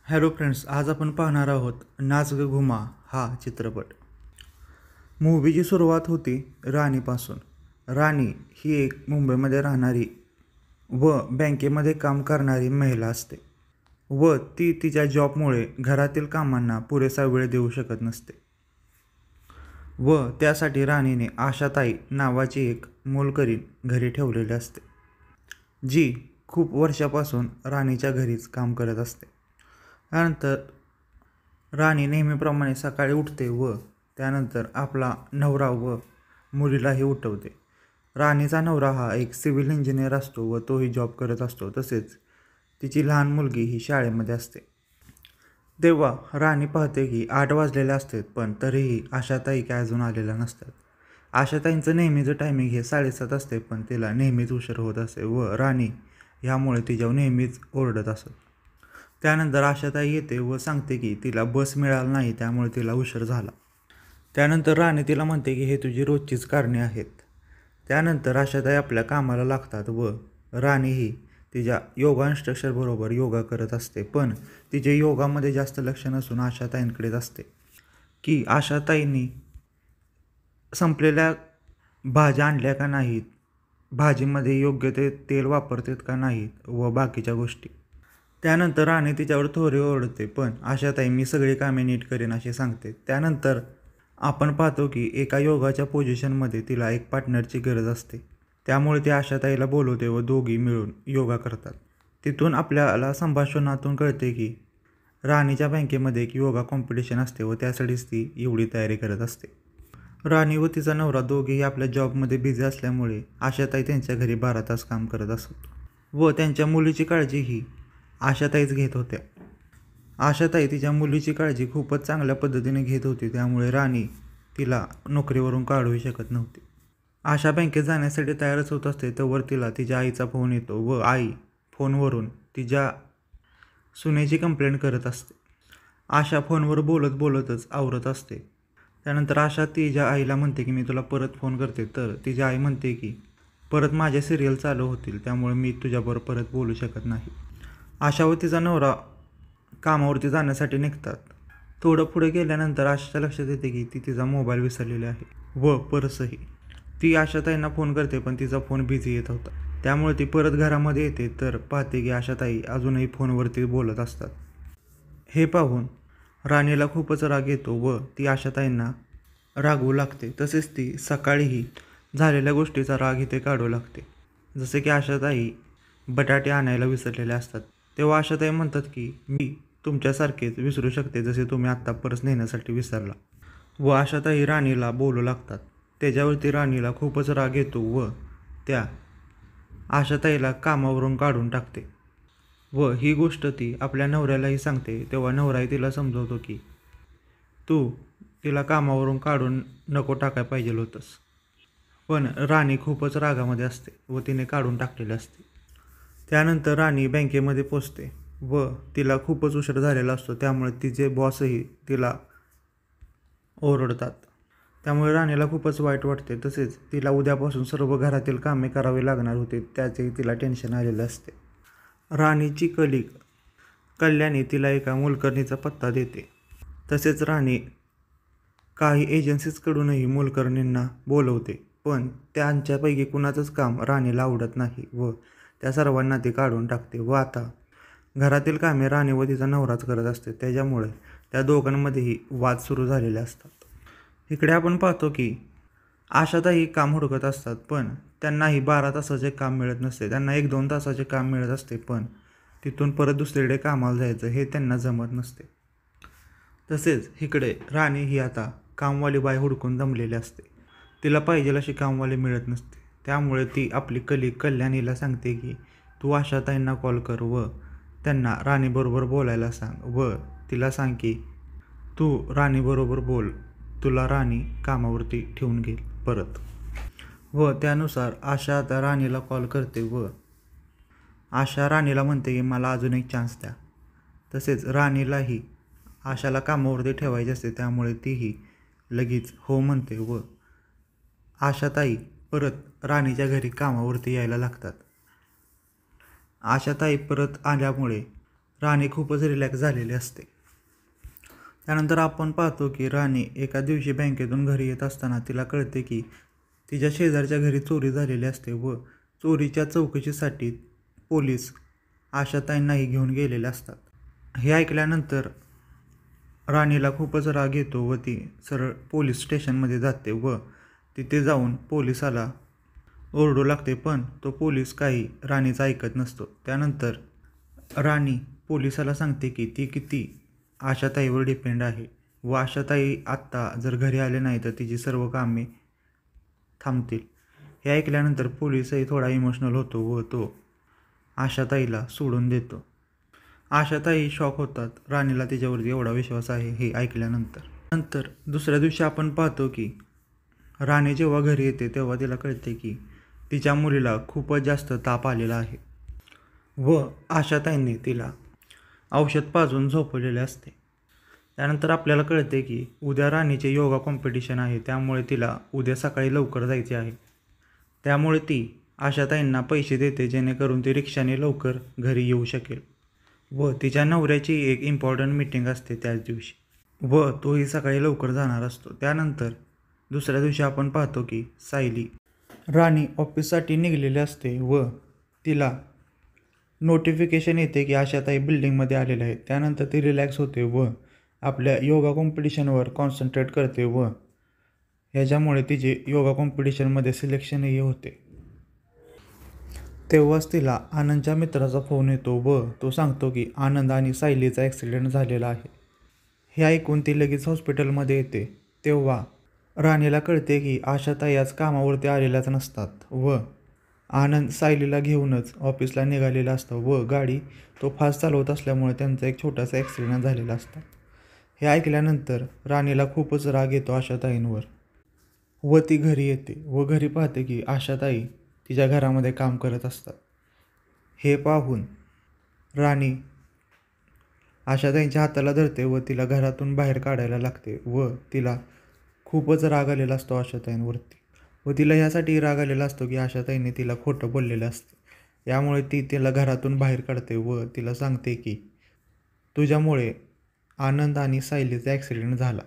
Hello friends, आज आपण पाहणार आहोत नाच ग घुमा हा चित्रपट. मूव्हीची सुरुवात होती राणीपासून. राणी ही एक मुंबईमध्ये राहणारी व बँकेमध्ये काम करणारी महिला असते व ती तिच्या जॉबमुळे घरातील कामांना पुरेसा वेळ देऊ शकत नसते व त्यासाठी राणीने आशाताई नावाची एक मोलकरीण घरी ठेवलेली असते, जी खूप वर्षापासून राणीच्या घरीच काम करत असते. त्यानंतर राणी नेहमीप्रमाणे सकाळी उठते व त्यानंतर आपला नवरा व मुलीलाही उठवते. राणीचा नवरा हा एक सिव्हिल इंजिनियर असतो व तोही जॉब करत असतो. तसेच तिची लहान मुलगी ही शाळेमध्ये असते. तेव्हा राणी पाहते की 8 वाजलेले असतात, पण तरीही आशाताई काय अजून आलेल्या नसतात. आशाताईंचं नेहमीचं टायमिंग हे 7:30 असते, पण तिला नेहमीच उशीर होत असे व राणी ह्यामुळे तिच्यावर नेहमीच ओरडत असत. त्यानंतर आशाताई येते व सांगते की तिला बस मिळाली नाही, त्यामुळे तिला उशीर झाला. त्यानंतर राणी तिला म्हणते की हे तुझी रोजचीच कारणे आहेत. त्यानंतर आशाताई आपल्या कामाला लागतात व राणी ही तिच्या योगा इन्स्ट्रक्टरबरोबर योगा करत असते. पण तिचे योगामध्ये जास्त लक्ष नसून आशाताईंकडेच असते की आशाताईंनी संपलेल्या भाज्या आणल्या का नाहीत, भाजीमध्ये योग्य ते तेल वापरतात का नाहीत व बाकीच्या गोष्टी. त्यानंतर राणी तिच्यावर थोडे ओरडते, पण आशाताई मी सगळी कामे नीट करेन असे सांगते. त्यानंतर आपण पाहतो की एका योगाच्या पोझिशनमध्ये तिला एक पार्टनरची गरज असते, त्यामुळे ती आशाताईला बोलवते व दोघी मिळून योगा करतात. तिथून आपल्याला संभाषणातून कळते की राणीच्या बँकेमध्ये एक योगा कॉम्पिटिशन असते व त्यासाठीच ती एवढी तयारी करत असते. राणी व तिचा नवरा दोघेही आपल्या जॉबमध्ये बिझी असल्यामुळे आशाताई त्यांच्या घरी 12 तास काम करत असत व त्यांच्या मुलीची काळजीही आशाताईच घेत होत्या. आशाताई तिच्या मुलीची काळजी खूपच चांगल्या पद्धतीने घेत होती, त्यामुळे राणी तिला नोकरीवरून काढूही शकत नव्हती. आशा बँकेत जाण्यासाठी तयारच होत असते तोवर तिला तिच्या आईचा फोन येतो व आई फोनवरून तिच्या सुनेची कंप्लेंट करत असते. आशा फोनवर बोलत बोलतच आवरत असते. त्यानंतर आशा तिच्या आईला म्हणते की मी तुला परत फोन करते, तर तिची आई म्हणते की परत माझ्या सिरियल चालू होतील, त्यामुळे मी तुझ्याबरोबर परत बोलू शकत नाही. आशा व तिचा नवरा कामावरती जाण्यासाठी निघतात. थोडं पुढे गेल्यानंतर आशाच्या लक्षात येते की ती तिचा मोबाईल विसरलेली आहे व पर्सही. ती आशाताईंना फोन करते, पण तिचा फोन बिझी येत होता. त्यामुळे ती परत घरामध्ये येते तर पाहते की आशाताई अजूनही फोनवरती बोलत असतात. हे पाहून राणीला खूपच राग येतो व ती आशाताईंना रागवू लागते. तसेच ती सकाळीही झालेल्या गोष्टीचा राग इथे काढू लागते. जसे की आशाताई बटाटे आणायला विसरलेले असतात, तेव्हा आशाताई म्हणतात की मी तुमच्यासारखेच विसरू शकते जसे तुम्ही आत्ता पर्स नेण्यासाठी विसरला व आशाताई राणीला बोलू लागतात. त्याच्यावरती राणीला खूपच राग येतो व त्या आशाताईला कामावरून काढून टाकते व ही गोष्ट ती आपल्या नवऱ्यालाही सांगते. तेव्हा नवराही तिला समजवतो की तू तिला कामावरून काढून नको टाकायला पाहिजे होतंस, पण राणी खूपच रागामध्ये असते व तिने काढून टाकलेले असते. त्यानंतर राणी बँकेमध्ये पोचते व तिला खूपच उशीर झालेला असतो, त्यामुळे तिचे बॉसही तिला ओरडतात. त्यामुळे राणीला खूपच वाईट वाटते. तसेच तिला उद्यापासून सर्व घरातील कामे करावी लागणार होते, त्याचेही तिला टेन्शन आलेले असते. राणीची कलीग कल्याणी तिला एका मोलकरणीचा पत्ता देते. तसेच राणी काही एजन्सीजकडूनही मोलकरणींना बोलवते, पण त्यांच्यापैकी कुणाचंच काम राणीला आवडत नाही व त्या सर्वांना ती काढून टाकते व आता घरातील कामे राणी व तिचा नवराच करत असते. त्याच्यामुळे त्या दोघांमध्येही वाद सुरू झालेले असतात. इकडे आपण पाहतो की आशाताई काम हुडकत असतात, पण त्यांनाही 12 तासाचे काम मिळत नसते. त्यांना 1-2 तासाचे काम मिळत असते, पण तिथून परत दुसरीकडे कामाला जायचं हे त्यांना जमत नसते. तसेच इकडे राणी ही आता कामवाली बाई हुडकून दमलेली असते. तिला पाहिजेल अशी कामवाली मिळत नसते. त्यामुळे ती आपली कलीग कल्याणीला सांगते की तू आशाताईंना कॉल कर व त्यांना राणीबरोबर बोलायला सांग व तिला सांग की तू राणीबरोबर बोल, तुला राणी कामावरती ठेवून घेईल परत. व त्यानुसार आशा आता राणीला कॉल करते व आशा राणीला म्हणते की मला अजून एक चान्स द्या. तसेच राणीलाही आशाला कामावरती ठेवायचे असते, त्यामुळे तीही लगेच हो म्हणते व आशाताई परत राणीच्या घरी कामावरती यायला लागतात. आशाताई परत आल्यामुळे राणी खूपच रिलॅक्स झालेली असते. त्यानंतर आपण पाहतो की राणी एका दिवशी बँकेतून घरी येत असताना तिला कळते की तिच्या शेजारच्या घरी चोरी झालेली असते व चोरीच्या चौकशीसाठी पोलीस आशाताईंनाही घेऊन गेलेले असतात. हे ऐकल्यानंतर राणीला खूपच राग येतो व ती सरळ पोलीस स्टेशनमध्ये जाते व तिथे जाऊन पोलिसाला ओरडू लागते, पण तो पोलीस काही राणीचं ऐकत नसतो. त्यानंतर राणी पोलिसाला सांगते की ती किती आशाताईवर डिपेंड आहे व आशाताई आत्ता जर घरी आले नाही तर तिची सर्व कामे थांबतील. हे ऐकल्यानंतर पोलीसही थोडा इमोशनल होतो व तो आशाताईला सोडून देतो. आशाताई शॉक होतात. राणीला तिच्यावरती एवढा विश्वास आहे हे ऐकल्यानंतर दुसऱ्या दिवशी आपण पाहतो की राणी जेव्हा घरी येते तेव्हा तिला कळते की तिच्या मुलीला खूपच जास्त ताप आलेला आहे व आशाताईंनी तिला औषध पाजून झोपवलेले असते. त्यानंतर आपल्याला कळते की उद्या राणीचे योगा कॉम्पिटिशन आहे, त्यामुळे तिला उद्या सकाळी लवकर जायचे आहे. त्यामुळे ती आशाताईंना पैसे देते जेणेकरून ती रिक्षाने लवकर घरी येऊ शकेल व तिच्या नवऱ्याची एक इम्पॉर्टंट मीटिंग असते त्याच दिवशी व तोही सकाळी लवकर जाणार असतो. त्यानंतर दुसऱ्या दिवशी आपण पाहतो की सायली राणी ऑफिससाठी निघालेली असते व तिला नोटिफिकेशन येते की आशाताई बिल्डिंगमध्ये आलेले आहेत. त्यानंतर ती रिलॅक्स होते व आपल्या योगा कॉम्पिटिशनवर कॉन्सन्ट्रेट करते व ह्याच्यामुळे तिचे योगा कॉम्पिटिशनमध्ये सिलेक्शनही होते. तेव्हाच तिला आनंदच्या मित्राचा फोन येतो व तो सांगतो की आनंद आणि सायलीचा ॲक्सिडेंट झालेला आहे. हे ऐकून ती लगेच हॉस्पिटलमध्ये येते. तेव्हा राणीला कळते की आशाताई आज कामावरती आलेल्याच नसतात व आनंद सायलीला घेऊनच ऑफिसला निघालेला असतो व गाडी तो फास्ट चालवत असल्यामुळे त्यांचा एक छोटासा ॲक्सिडेंट झालेला असतो. हे ऐकल्यानंतर राणीला खूपच राग येतो आशाताईंवर व ती घरी येते व घरी पाहते की आशाताई तिच्या घरामध्ये काम करत असतात. हे पाहून राणी आशाताईंच्या हाताला धरते व तिला घरातून बाहेर काढायला लागते व तिला खूपच राग आलेला असतो आशाताईंवरती व तिला ह्यासाठी राग आलेला असतो की आशाताईंनी तिला खोटं बोललेलं असते. यामुळे ती तिला घरातून बाहेर काढते व तिला सांगते की तुझ्यामुळे आनंद आणि सायलीचा ॲक्सिडेंट झाला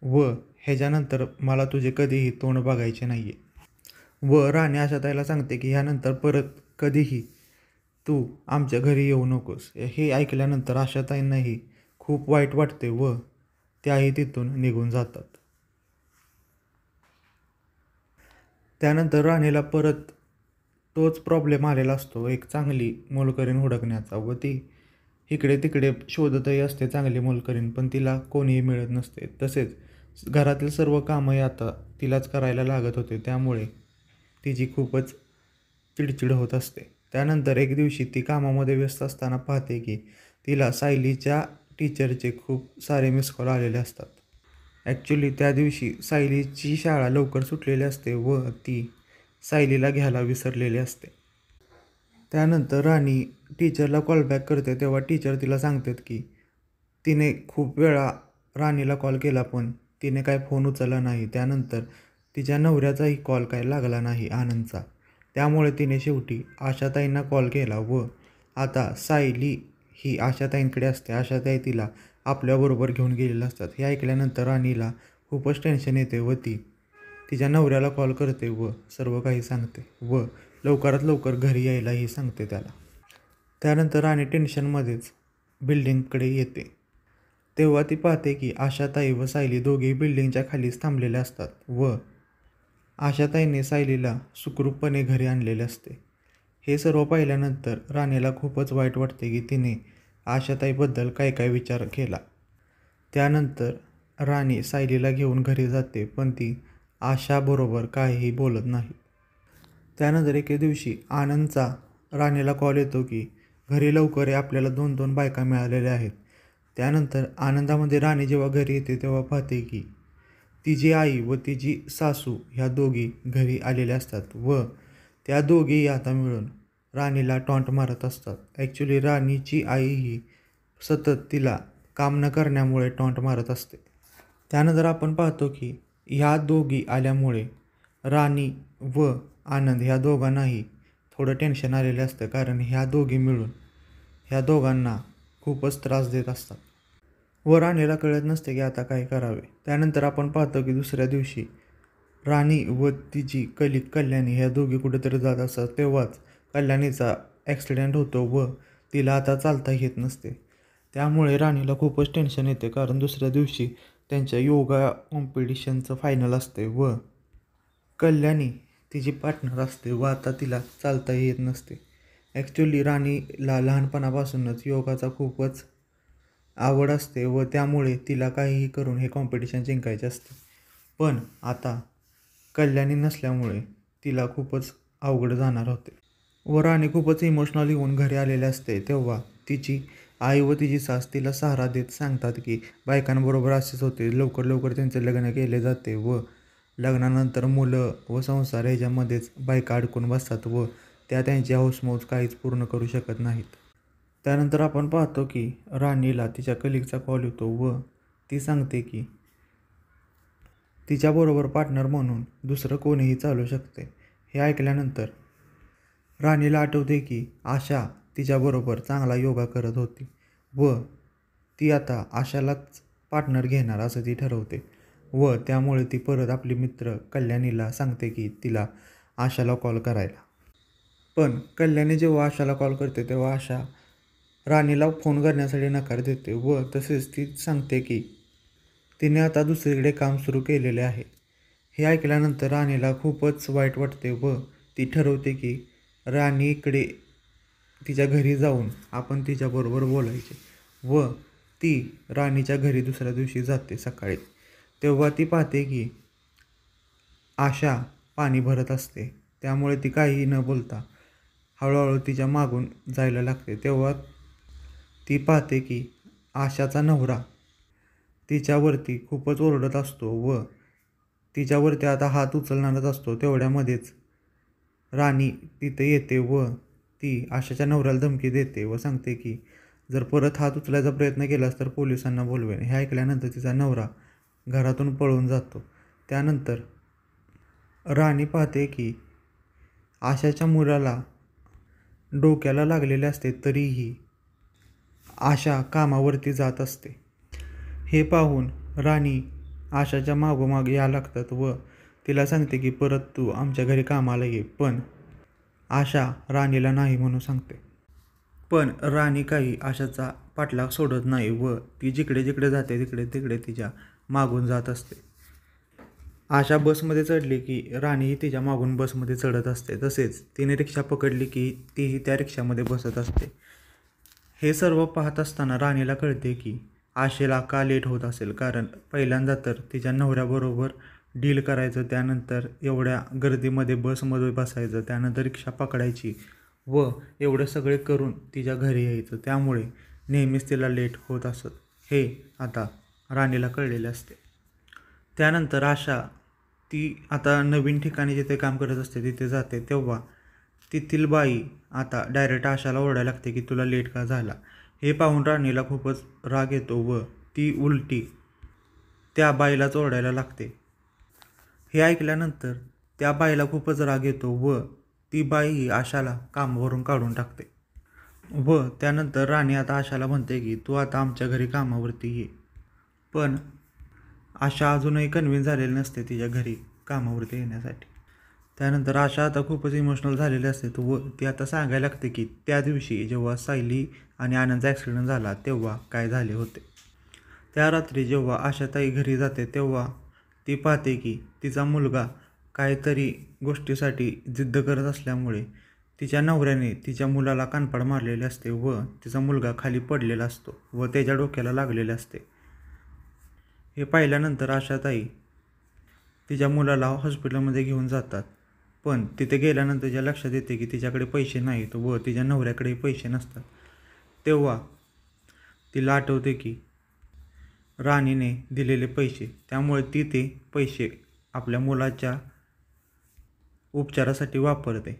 व ह्याच्यानंतर मला तुझे कधीही तोंड बघायचे नाही आहे व राणी आशाताईला सांगते की ह्यानंतर परत कधीही तू आमच्या घरी येऊ नकोस. हे ऐकल्यानंतर आशाताईंनाही खूप वाईट वाटते व त्याही तिथून निघून जातात. त्यानंतर राणीला परत तोच प्रॉब्लेम आलेला असतो एक चांगली मोलकरीण हुडकण्याचा व ती इकडे तिकडे शोधतही असते चांगली मोलकरीण, पण तिला कोणीही मिळत नसते. तसेच घरातील सर्व कामंही आता तिलाच करायला लागत होते, त्यामुळे तिची खूपच चिडचिड होत असते. त्यानंतर एक दिवशी ती कामामध्ये व्यस्त असताना पाहते की तिला सायलीच्या टीचरचे खूप सारे मिस कॉल आलेले असतात. ॲक्च्युली त्या दिवशी सायलीची शाळा लवकर सुटलेली असते व ती सायलीला घ्यायला विसरलेली असते. त्यानंतर राणी टीचरला कॉलबॅक करते तेव्हा टीचर तिला सांगतात की तिने खूप वेळा राणीला कॉल केला पण तिने काय फोन उचलला नाही. त्यानंतर तिच्या नवऱ्याचाही कॉल काय लागला नाही आनंदचा, त्यामुळे तिने शेवटी आशाताईंना कॉल केला व आता सायली ही आशाताईंकडे असते. आशाताई तिला आपल्याबरोबर घेऊन गेलेलं असतात. हे ऐकल्यानंतर राणीला खूपच टेन्शन येते व ती तिच्या नवऱ्याला कॉल करते व सर्व काही सांगते व लवकरात लवकर घरी यायलाही सांगते त्याला. त्यानंतर राणी टेन्शनमध्येच बिल्डिंगकडे येते. तेव्हा ती पाहते की आशाताई व सायली दोघेही बिल्डिंगच्या खालीच थांबलेले असतात व आशाताईंनी सायलीला सुखरूपपणे घरी आणलेले असते. हे सर्व पाहिल्यानंतर राणीला खूपच वाईट वाटते की तिने आशाताईबद्दल काय काय विचार केला. त्यानंतर राणी सायलीला घेऊन घरी जाते पण ती आशाबरोबर काहीही बोलत नाही. त्यानंतर एके दिवशी आनंदचा राणीला कॉल येतो की घरी लवकर आपल्याला 2-2 बायका मिळालेल्या आहेत. त्यानंतर आनंदामध्ये राणी जेव्हा घरी येते तेव्हा पाहते की तिची आई व तिची सासू ह्या दोघी घरी आलेल्या असतात व त्या दोघीही आता मिळून राणीला टॉन्ट मारत असतात. ॲक्च्युली राणीची आई ही सतत तिला काम न करण्यामुळे टॉन्ट मारत असते. त्यानंतर आपण पाहतो की ह्या दोघी आल्यामुळे राणी व आनंद ह्या दोघांनाही थोडं टेन्शन आलेलं असतं, कारण ह्या दोघी मिळून ह्या दोघांना खूपच त्रास देत असतात व राणीला कळत नसते की आता काय करावे. त्यानंतर आपण पाहतो की दुसऱ्या दिवशी राणी व तिची कलिक कल्याणी ह्या दोघी कुठेतरी जात असतात. तेव्हाच कल्याणीचा ॲक्सिडेंट होतो व तिला आता चालता येत नसते. त्यामुळे राणीला खूपच टेन्शन येते, कारण दुसऱ्या दिवशी त्यांच्या योगा कॉम्पिटिशनचं फायनल असते व कल्याणी तिची पार्टनर असते व आता तिला चालता येत नसते. ॲक्च्युली राणीला लहानपणापासूनच योगाचा खूपच आवड असते व त्यामुळे तिला काहीही करून हे कॉम्पिटिशन जिंकायचे असते. पण आता कल्याणी नसल्यामुळे तिला खूपच अवघड जाणार होते व राणी खूपच इमोशनल होऊन घरी आलेले असते. तेव्हा तिची आई व तिची सास तिला सहारा देत सांगतात की बायकांबरोबर असेच होते, लवकर लवकर त्यांचे लग्न केले जाते व लग्नानंतर मुलं व संसार ह्याच्यामध्येच बायका अडकून बसतात व त्या त्यांची हौसमौज काहीच पूर्ण करू शकत नाहीत. त्यानंतर आपण पाहतो की राणीला तिच्या कलिगचा कॉल येतो व ती सांगते की तिच्याबरोबर पार्टनर म्हणून दुसरं कोणीही चालू शकते. हे ऐकल्यानंतर राणीला आठवते की आशा तिच्याबरोबर चांगला योगा करत होती व ती आता आशालाच पार्टनर घेणार असं ती ठरवते व त्यामुळे ती परत आपली मित्र कल्याणीला सांगते की तिला आशाला कॉल करायला. पण कल्याणी जेव्हा आशाला कॉल करते तेव्हा आशा राणीला फोन करण्यासाठी नकार देते व तसेच ती सांगते की तिने आता दुसरीकडे काम सुरू केलेले आहे. हे ऐकल्यानंतर राणीला खूपच वाईट वाटते व ती ठरवते की राणीकडे तिच्या घरी जाऊन आपण तिच्याबरोबर बोलायचे व ती राणीच्या घरी दुसऱ्या दिवशी जाते सकाळी. तेव्हा ती पाहते की आशा पाणी भरत असते. त्यामुळे ती काहीही न बोलता हळूहळू तिच्या मागून जायला लागते. तेव्हा ती पाहते की आशाचा नवरा तिच्यावरती खूपच ओरडत असतो व तिच्यावरती आता हात उचलणारच असतो. तेवढ्यामध्येच राणी तिथे येते व ती आशाच्या नवऱ्याला धमकी देते व सांगते की जर परत हात उचलायचा प्रयत्न केलास तर पोलिसांना बोलवेन. हे ऐकल्यानंतर तिचा नवरा घरातून पळून जातो. त्यानंतर राणी पाहते की आशाच्या मुलाला डोक्याला लागलेले असते तरीही आशा कामावरती जात असते. हे पाहून राणी आशाच्या मागोमाग या लागतात व तिला सांगते की परत तू आमच्या घरी कामाला ये. पण आशा राणीला नाही म्हणून सांगते. पण राणी काही आशाचा पाठलाग सोडत नाही व ती जिकडे जिकडे जाते तिकडे तिकडे तिच्या मागून जात असते. आशा बसमध्ये चढली की राणीही तिच्या मागून बसमध्ये चढत असते. तसेच तिने रिक्षा पकडली की तीही त्या रिक्षामध्ये बसत असते. हे सर्व पाहत असताना राणीला कळते की आशेला का लेट होत असेल, कारण पहिल्यांदा तर तिच्या नवऱ्याबरोबर डील करायचं, त्यानंतर एवढ्या गर्दीमध्ये बसमध्ये बसायचं, त्यानंतर रिक्षा पकडायची व एवढं सगळे करून तिच्या घरी यायचं. त्यामुळे नेहमीच तिला लेट होत असत हे आता राणीला कळलेले असते. त्यानंतर आशा ती आता नवीन ठिकाणी जिथे काम करत असते तिथे जाते. तेव्हा तेथील बाई आता डायरेक्ट आशाला ओरडायला लागते की तुला लेट का झाला. हे पाहून राणीला खूपच राग येतो व ती उलटी त्या बाईलाच ओरडायला लागते. हे ऐकल्यानंतर त्या बाईला खूपच राग येतो व ती बाई आशाला कामावरून काढून टाकते व त्यानंतर राणी आता आशाला म्हणते की तू आता आमच्या घरी कामावरती ये. पण आशा अजूनही कन्व्हिन्स झालेली नसते तिच्या घरी कामावरती येण्यासाठी. त्यानंतर आशा आता खूपच इमोशनल झालेली असते व ती आता सांगायला लागते की त्या दिवशी जेव्हा सायली आणि आनंदचा ॲक्सिडेंट झाला तेव्हा काय झाले होते. त्या रात्री जेव्हा आशाताई घरी जाते तेव्हा ती पाहते की तिचा मुलगा काहीतरी गोष्टीसाठी जिद्द करत असल्यामुळे तिच्या नवऱ्याने तिच्या मुलाला कानफाड मारलेले असते व तिचा मुलगा खाली पडलेला असतो व त्याच्या डोक्याला लागलेले असते. हे पाहिल्यानंतर आशाताई तिच्या मुलाला हॉस्पिटलमध्ये घेऊन जातात. पण तिथे गेल्यानंतर तिच्या लक्षात येते की तिच्याकडे पैसे नाहीत व तिच्या नवऱ्याकडेही पैसे नसतात. तेव्हा तिला आठवते की राणीने दिलेले पैसे, त्यामुळे ती ते पैसे आपल्या मुलाच्या उपचारासाठी वापरते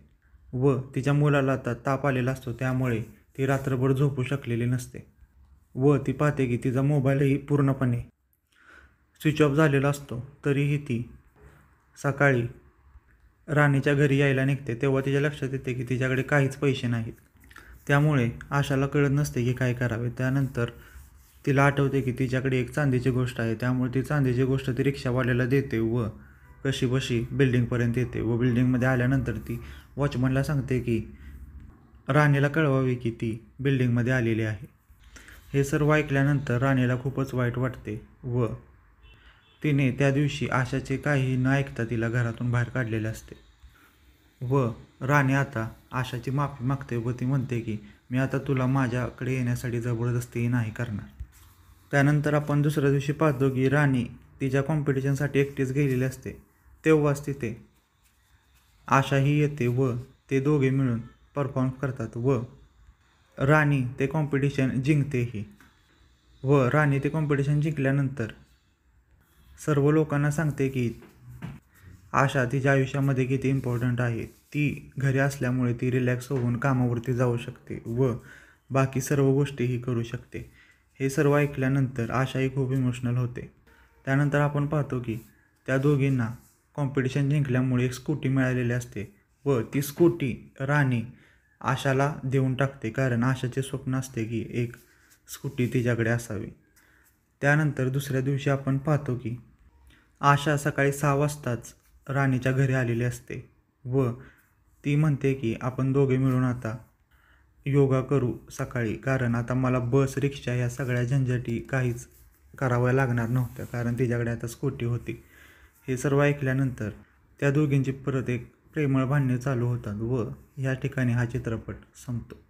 व तिच्या मुलाला आता ताप आलेला असतो. त्यामुळे ती रात्रभर झोपू शकलेली नसते व ती पाहते की तिचा मोबाईलही पूर्णपणे स्विच ऑफ झालेला असतो. तरीही ती सकाळी राणीच्या घरी यायला निघते. तेव्हा तिच्या लक्षात येते की तिच्याकडे काहीच पैसे नाहीत. त्यामुळे आशाला कळत नसते की काय करावे. त्यानंतर तिला आठवते की तिच्याकडे एक चांदीची गोष्ट आहे. त्यामुळे ती चांदीची गोष्ट ती रिक्षावाल्याला देते व कशीबशी बिल्डिंगपर्यंत येते व बिल्डिंगमध्ये आल्यानंतर ती वॉचमनला सांगते की राणीला कळवावे की ती बिल्डिंगमध्ये आलेली आहे. हे सर्व ऐकल्यानंतर राणीला खूपच वाईट वाटते व तिने त्या दिवशी आशाचे काहीही न ऐकता तिला घरातून बाहेर काढलेले असते व राणी आता आशाची माफी मागते व ती म्हणते की मी आता तुला माझ्याकडे येण्यासाठी जबरदस्ती नाही करणार. त्यानंतर आपण दुसऱ्या दिवशी पाहतो की राणी तिच्या कॉम्पिटिशनसाठी एकटीच गेलेली असते. तेव्हाच तिथे आशाही येते व ते दोघे मिळून परफॉर्म करतात व राणी ते कॉम्पिटिशन जिंकतेही व राणी ते कॉम्पिटिशन जिंकल्यानंतर सर्व लोकांना सांगते की आशा तिच्या आयुष्यामध्ये किती इम्पॉर्टंट आहे. ती घरी असल्यामुळे ती रिलॅक्स होऊन कामावरती जाऊ शकते व बाकी सर्व गोष्टीही करू शकते. हे सर्व ऐकल्यानंतर आशाही खूप इमोशनल होते. त्यानंतर आपण पाहतो की त्या दोघींना कॉम्पिटिशन जिंकल्यामुळे एक स्कूटी मिळालेली असते व ती स्कूटी राणी आशाला देऊन टाकते कारण आशाचे स्वप्न असते की एक स्कूटी तिच्याकडे असावी. त्यानंतर दुसऱ्या दिवशी आपण पाहतो की आशा सकाळी 6 वाजताच राणीच्या घरी आलेली असते व ती म्हणते की आपण दोघे मिळून आता योगा करू सकाळी, कारण आता मला बस रिक्षा ह्या सगळ्या झंझटी काहीच कराव्या लागणार नव्हत्या कारण तिच्याकडे आता स्कूटी होती. हे सर्व ऐकल्यानंतर त्या दोघींची परत एक प्रेमळ भांडणे चालू होतात व या ठिकाणी हा चित्रपट संपतो.